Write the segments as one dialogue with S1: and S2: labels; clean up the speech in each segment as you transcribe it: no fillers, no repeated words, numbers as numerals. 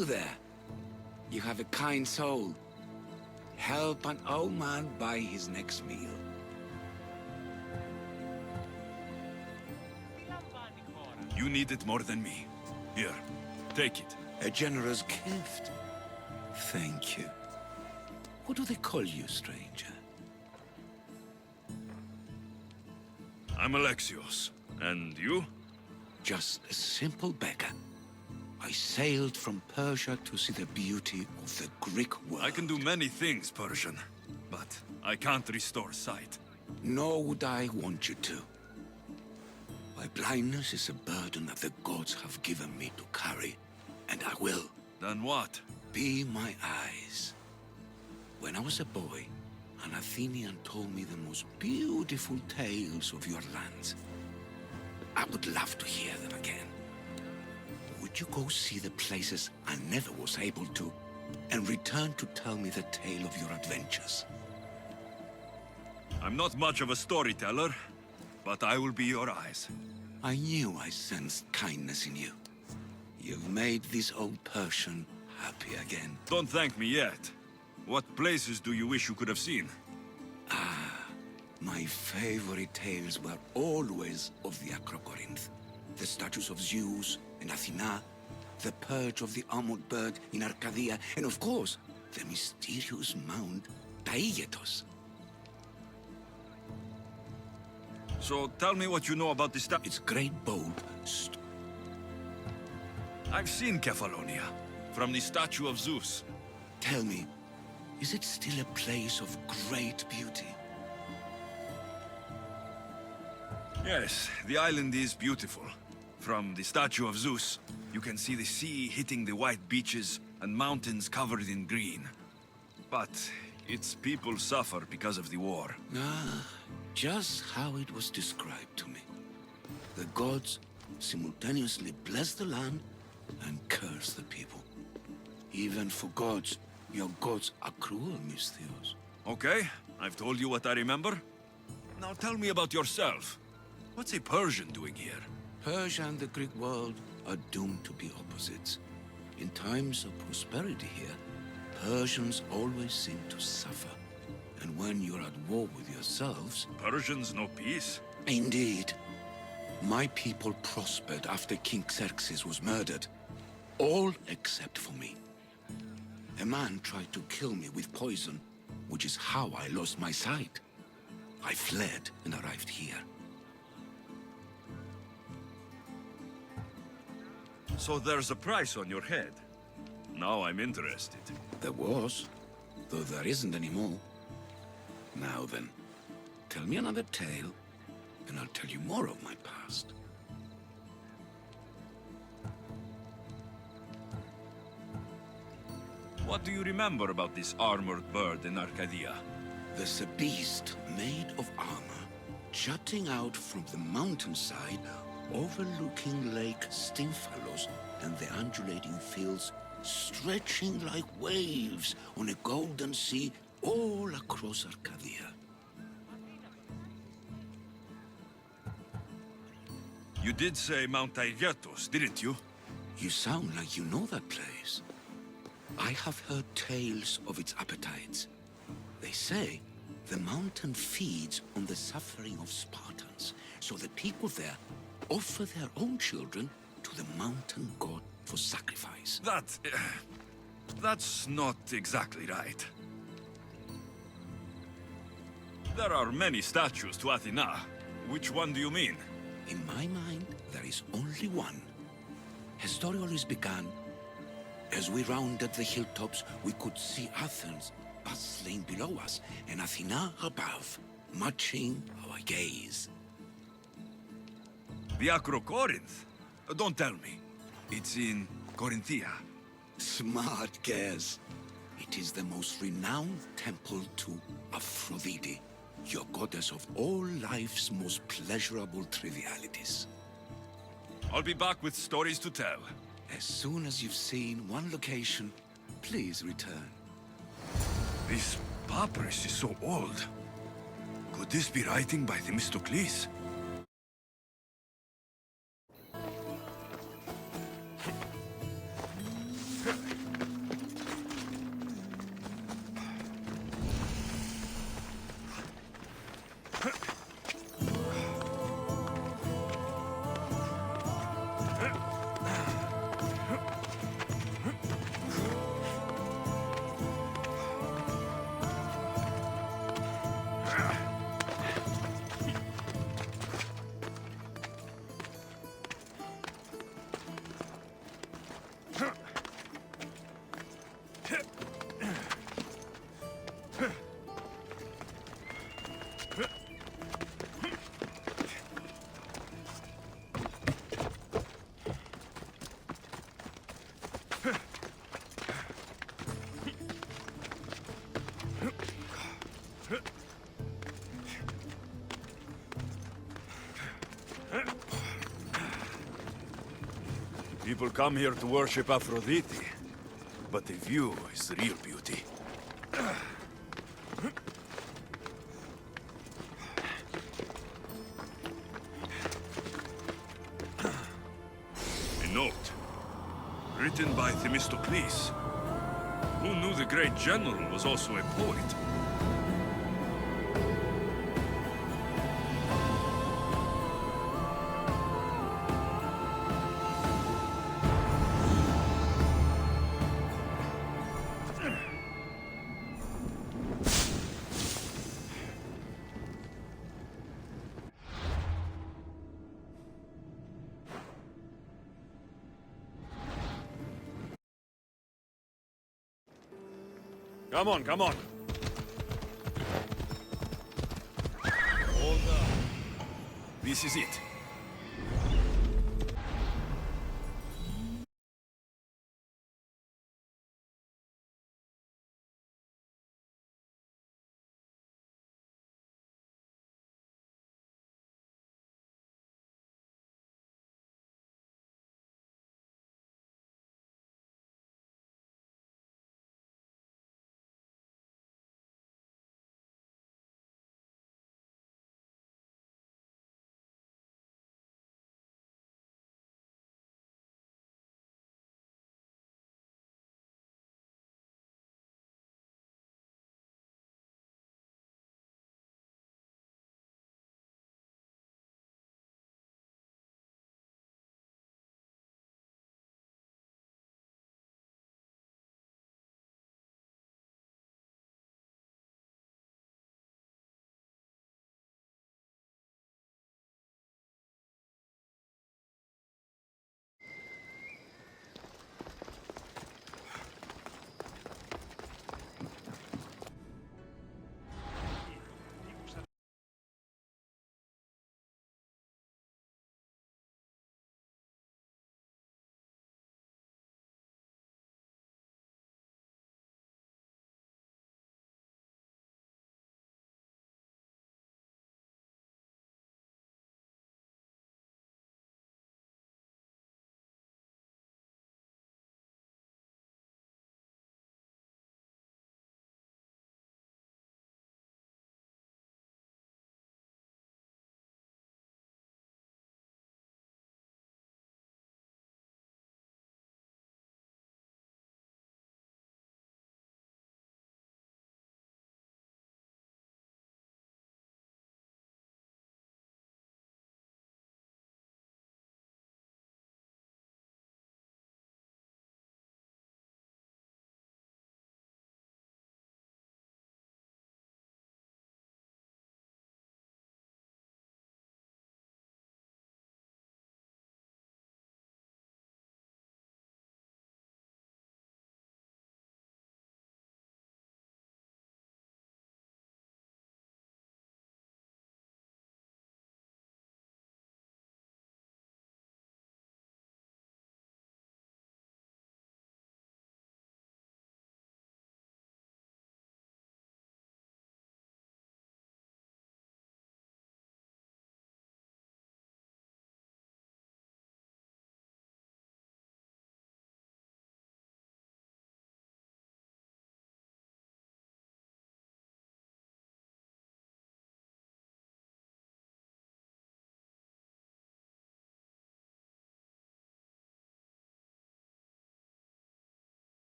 S1: you there. You have a kind soul. Help an old man buy his next meal.
S2: You need it more than me. Here, take it.
S1: A generous gift. Thank you. What do they call you, stranger?
S2: I'm Alexios. And you?
S1: Just a simple beggar. I sailed from Persia to see the beauty of the Greek world.
S2: I can do many things, Persian, but I can't restore sight.
S1: Nor would I want you to. My blindness is a burden that the gods have given me to carry, and I will.
S2: Then what?
S1: Be my eyes. When I was a boy, an Athenian told me the most beautiful tales of your lands. I would love to hear them again. Would you go see the places I never was able to, and return to tell me the tale of your adventures?
S2: I'm not much of a storyteller, but I will be your eyes.
S1: I knew I sensed kindness in you. You've made this old Persian happy again.
S2: Don't thank me yet. What places do you wish you could have seen?
S1: My favorite tales were always of the Acrocorinth. The statues of Zeus and Athena, the perch of the armored bird in Arcadia, and of course, the mysterious mound Taigetos.
S2: So tell me what you know about this
S1: Its great bold
S2: I've seen Kefalonia, from the statue of Zeus.
S1: Tell me, is it still a place of great beauty?
S2: Yes, the island is beautiful. From the statue of Zeus, you can see the sea hitting the white beaches and mountains covered in green. But its people suffer because of the war.
S1: Just how it was described to me. The gods simultaneously bless the land and curse the people. Even for gods, your gods are cruel, Misthios.
S2: Okay, I've told you what I remember. Now tell me about yourself. What's a Persian doing here?
S1: Persia and the Greek world are doomed to be opposites. In times of prosperity here, Persians always seem to suffer. And when you're at war with yourselves...
S2: Persians know peace?
S1: Indeed. My people prospered after King Xerxes was murdered. All except for me. A man tried to kill me with poison, which is how I lost my sight. I fled and arrived here.
S2: So there's a price on your head. Now I'm interested.
S1: There was, though there isn't anymore. Now then, tell me another tale, and I'll tell you more of my past.
S2: What do you remember about this armored bird in Arcadia?
S1: There's a beast made of armor, jutting out from the mountainside, overlooking Lake Stymphalos and the undulating fields, stretching like waves on a golden sea all across Arcadia.
S2: You did say Mount Taygetos, didn't you?
S1: You sound like you know that place. I have heard tales of its appetites. They say the mountain feeds on the suffering of Spartans, so the people there offer their own children to the mountain god for sacrifice.
S2: That's not exactly right. There are many statues to Athena. Which one do you mean?
S1: In my mind, there is only one. Historically began. As we rounded the hilltops, we could see Athens bustling below us and Athena above, matching our gaze.
S2: The Acrocorinth? Don't tell me. It's in Corinthia.
S1: Smart guess. It is the most renowned temple to Aphrodite, your goddess of all life's most pleasurable trivialities.
S2: I'll be back with stories to tell.
S1: As soon as you've seen one location, please return.
S2: This papyrus is so old. Could this be writing by Themistocles? People come here to worship Aphrodite, but the view is the real beauty. A note, written by Themistocles. Who knew the great general was also a poet? Come on, come on. Hold up. This is it.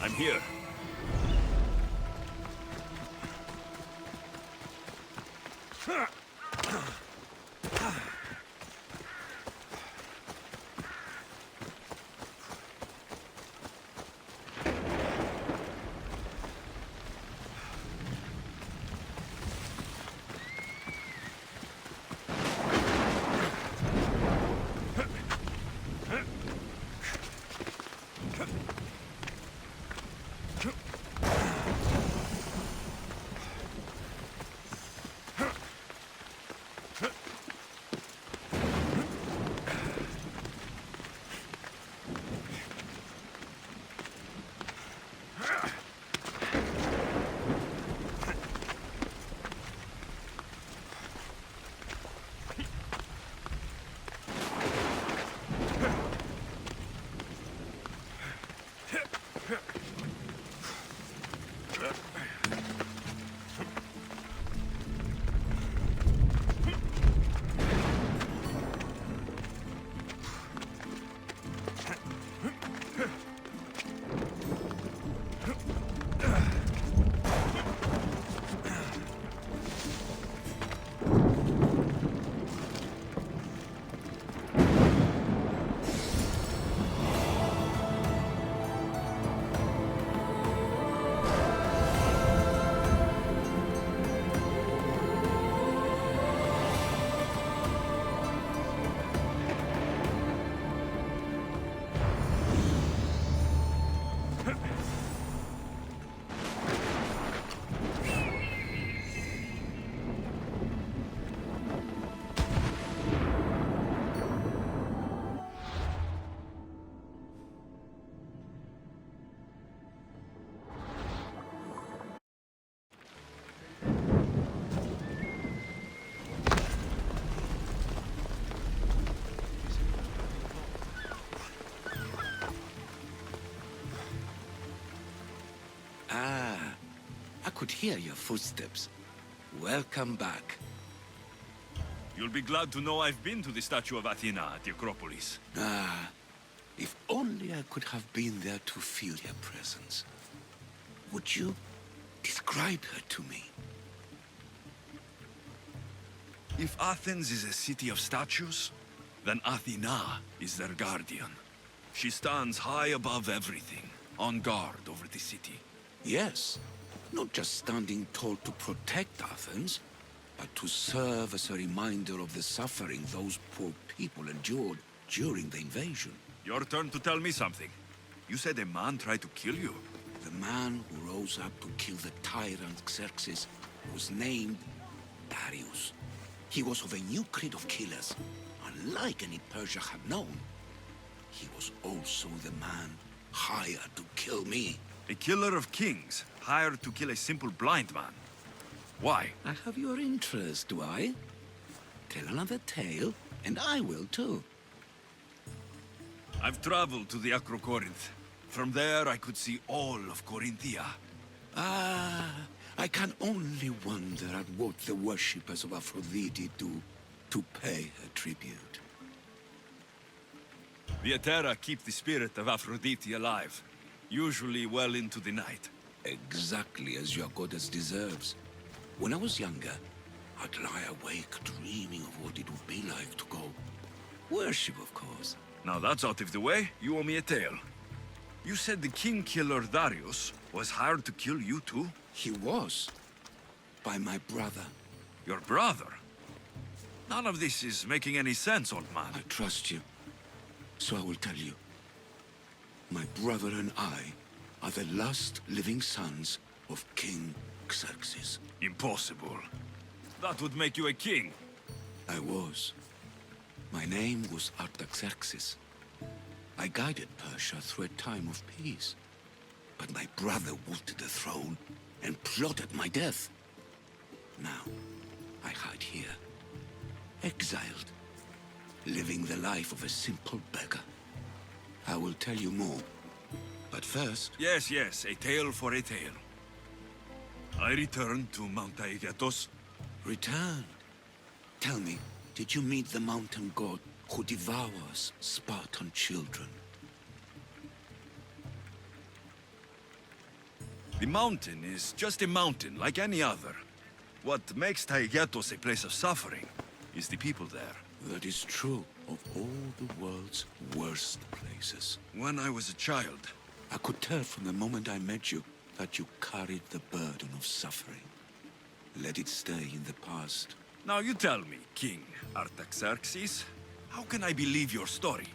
S2: I'm here.
S1: Ah, I could hear your footsteps. Welcome back.
S2: You'll be glad to know I've been to the statue of Athena at the Acropolis.
S1: Ah, if only I could have been there to feel her presence. Would you describe her to me?
S2: If Athens is a city of statues, then Athena is their guardian. She stands high above everything, on guard over the city.
S1: Yes, not just standing tall to protect Athens, but to serve as a reminder of the suffering those poor people endured during the invasion.
S2: Your turn to tell me something. You said a man tried to kill you.
S1: The man who rose up to kill the tyrant Xerxes was named Darius. He was of a new creed of killers, unlike any Persia had known. He was also the man hired to kill me.
S2: A killer of kings, hired to kill a simple blind man. Why?
S1: I have your interest, do I? Tell another tale, and I will too.
S2: I've traveled to the Acrocorinth. From there, I could see all of Corinthia.
S1: Ah, I can only wonder at what the worshippers of Aphrodite do to pay her tribute.
S2: The Etera keep the spirit of Aphrodite alive, usually well into the night.
S1: Exactly as your goddess deserves. When I was younger, I'd lie awake dreaming of what it would be like to go. Worship, of course.
S2: Now that's out of the way, you owe me a tale. You said the king killer Darius was hired to kill you too?
S1: He was. By my brother.
S2: Your brother? None of this is making any sense, old man.
S1: I trust you. So I will tell you. My brother and I are the last living sons of King Xerxes.
S2: Impossible. That would make you a king.
S1: I was. My name was Artaxerxes. I guided Persia through a time of peace. But my brother wanted the throne and plotted my death. Now, I hide here, exiled, living the life of a simple beggar. I will tell you more, but first...
S2: Yes, a tale for a tale. I returned to Mount Aegatos.
S1: Returned? Tell me, did you meet the mountain god who devours Spartan children?
S2: The mountain is just a mountain, like any other. What makes Taygetos a place of suffering is the people there.
S1: That is true of all the world's worst places.
S2: When I was a child,
S1: I could tell from the moment I met you that you carried the burden of suffering. Let it stay in the past.
S2: now you tell me, King Artaxerxes, how can I believe your story?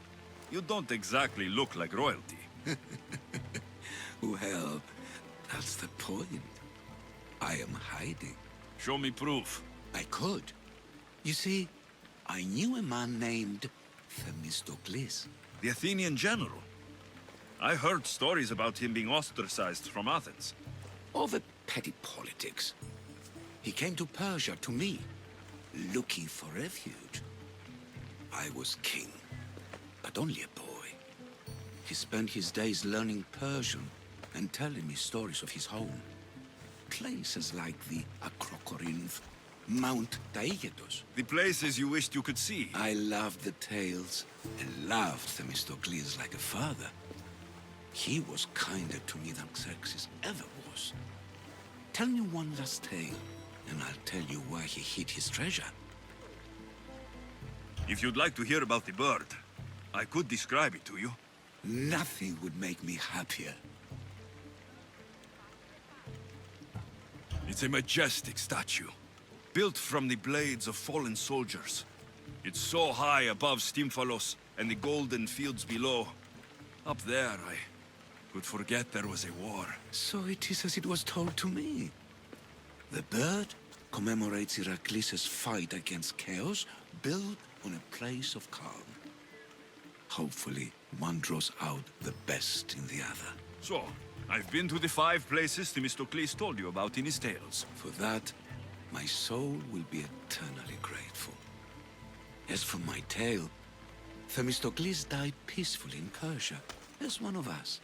S2: You don't exactly look like royalty.
S1: Well, that's the point. I am hiding.
S2: Show me proof.
S1: I could. You see, I knew a man named Themistocles.
S2: The Athenian general. I heard stories about him being ostracized from Athens.
S1: Over petty politics. He came to Persia to me, looking for refuge. I was king, but only a boy. He spent his days learning Persian and telling me stories of his home. Places like the Acrocorinth, Mount Taygetos.
S2: The places you wished you could see.
S1: I loved the tales and loved Themistocles like a father. He was kinder to me than Xerxes ever was. Tell me one last tale, and I'll tell you where he hid his treasure.
S2: If you'd like to hear about the bird, I could describe it to you.
S1: Nothing would make me happier.
S2: It's a majestic statue, built from the blades of fallen soldiers. It's so high above Stymphalos and the golden fields below. Up there, I could forget there was a war.
S1: So it is as it was told to me. The bird commemorates Heracles' fight against chaos, built on a place of calm. Hopefully, one draws out the best in the other.
S2: So, I've been to the 5 places Themistocles told you about in his tales.
S1: For that, my soul will be eternally grateful. As for my tale, Themistocles died peacefully in Persia, as one of us.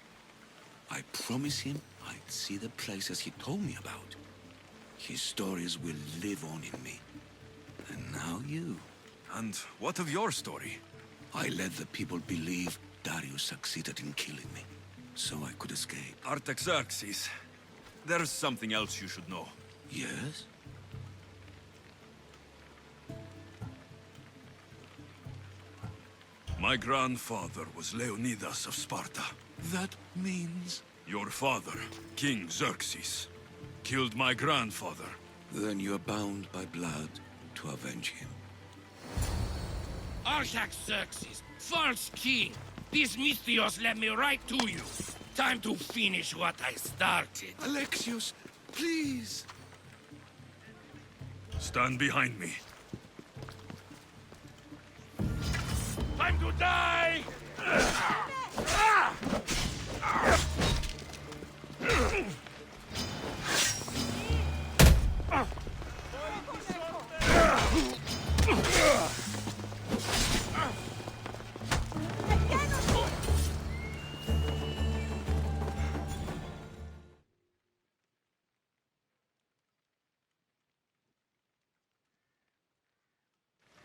S1: I promise him I'd see the places he told me about. His stories will live on in me. And now you.
S2: And what of your story?
S1: I let the people believe Darius succeeded in killing me, so I could escape.
S2: Artaxerxes, there's something else you should know.
S1: Yes?
S2: My grandfather was Leonidas of Sparta.
S1: That means...
S2: Your father, King Xerxes, killed my grandfather.
S1: Then you're bound by blood to avenge him.
S3: Artaxerxes, false king, this Misthios led me right to you. Time to finish what I started.
S1: Alexios, please!
S2: Stand behind me.
S3: Time to die!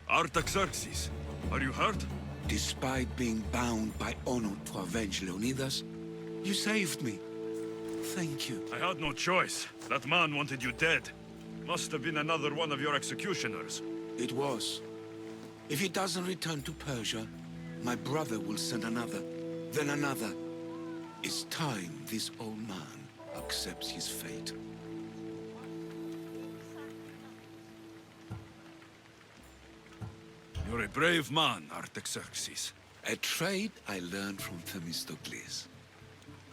S2: Artaxerxes, are you hurt?
S1: Despite being bound by honor to avenge Leonidas, you saved me. Thank you.
S2: I had no choice. That man wanted you dead. Must have been another one of your executioners.
S1: It was. If he doesn't return to Persia, my brother will send another, then another. It's time this old man accepts his fate.
S2: You're a brave man, Artaxerxes.
S1: A trait I learned from Themistocles.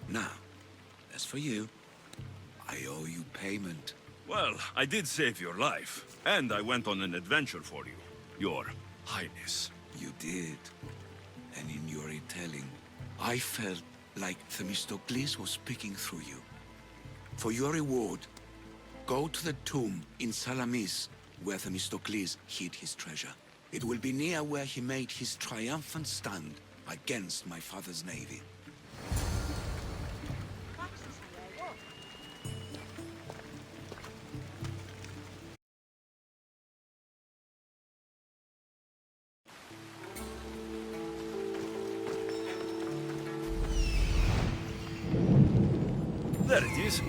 S1: Now, as for you, I owe you payment.
S2: Well, I did save your life, and I went on an adventure for you, Your Highness.
S1: You did. And in your retelling, I felt like Themistocles was speaking through you. For your reward, go to the tomb in Salamis, where Themistocles hid his treasure. It will be near where he made his triumphant stand against my father's navy.
S2: There it is.